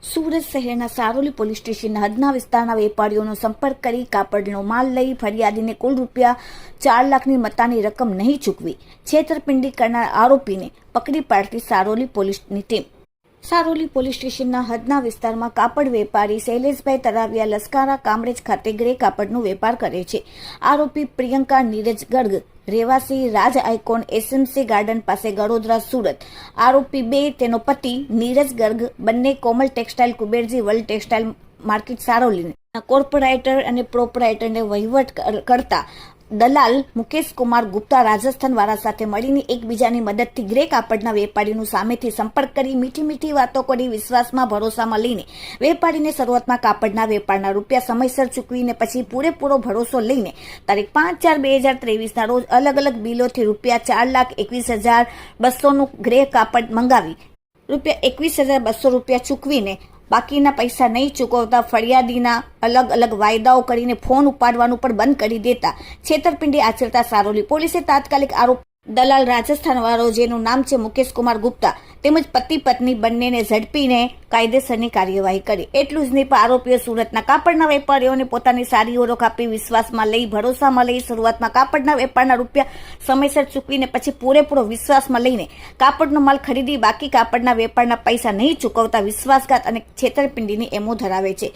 સુરત શહેરના સારોલી પોલીસ સ્ટેશનના હદના વિસ્તારના વેપારીઓનો સંપર્ક કરી કાપડનો માલ લઈ ફરિયાદીને કુલ રૂપિયા 4 લાખની મત્તાની રકમ નહીં ચૂકવી છેતરપિંડી કરનાર આરોપીને પકડી પાડતી સારોલી પોલીસની ટીમ. સારોલી પોલીસ સ્ટેશનના હદના વિસ્તારમાં કાપડ વેપારી શૈલેષભાઈ તરાવિયા લસ્કારા કામરેજ ખાતે ગ્રે કાપડનો વેપાર કરે છે. આરોપી પ્રિયંકા નીરજ ગર્ગ રહેવાસી રાજ આઇકોન એસએમસી ગાર્ડન પાસે ગડોદરા સુરત. આરોપી 2 તેનો પતિ નીરજ ગર્ગ બંને Komal textile Kuberji world textile market Saroli corporator અને પ્રોપરાઇટરને વહીવટ કરતા દલાલ મુકેશ કુમાર ગુપ્તા રાજસ્થાન વાળા સાથે મળીને એકબીજાની મદદથી ગ્રે કાપડના વેપારીનું સામેથી સંપર્ક કરી મીઠી વાતો કરી વિશ્વાસમાં ભરોસામાં લઈને વેપારીને શરૂઆતમાં કાપડના વેપારના રૂપિયા સમયસર ચૂકવીને પછી પૂરેપૂરો ભરોસો લઈને તારીખ 5/4/2023 રોજ અલગ અલગ બિલોથી રૂપિયા 4,21,200નું ગ્રે કાપડ મંગાવી રૂપિયા 21,200 રૂપિયા ચૂકવીને બાકીના પૈસા નહીં ચૂકવતા ફરિયાદીના અલગ અલગ વાયદાઓ કરીને ફોન ઉપાડવાનું પણ બંધ કરી દેતા છેતરપિંડી આચરતા સારોલી પોલીસે તાત્કાલિક આરોપ દલાલ રાજસ્થાન વાળો જેનું નામ છે મુકેશ કુમાર ગુપ્તા તેમજ પતિ પત્ની બંનેને ઝડપીને કાયદેસરની કાર્યવાહી કરી. એટલું જ નહીં પણ આરોપીઓ સુરતના કાપડના વેપારીઓને પોતાની સારી ઓળખ આપી વિશ્વાસમાં લઈ ભરોસામાં લઈ શરૂઆતમાં કાપડના વેપારના રૂપિયા સમયસર ચૂકવીને પછી પૂરેપૂરો વિશ્વાસમાં લઈને કાપડનો માલ ખરીદી બાકી કાપડના વેપારના પૈસા નહીં ચૂકવતા વિશ્વાસઘાત અને છેતરપિંડીની એમો ધરાવે છે.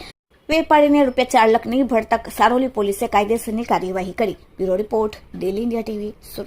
વેપારીને રૂપિયા 4 લાખ નહીં ભરતા સારોલી પોલીસે કાયદેસરની કાર્યવાહી કરી. Bureau report, daily India TV, Surat.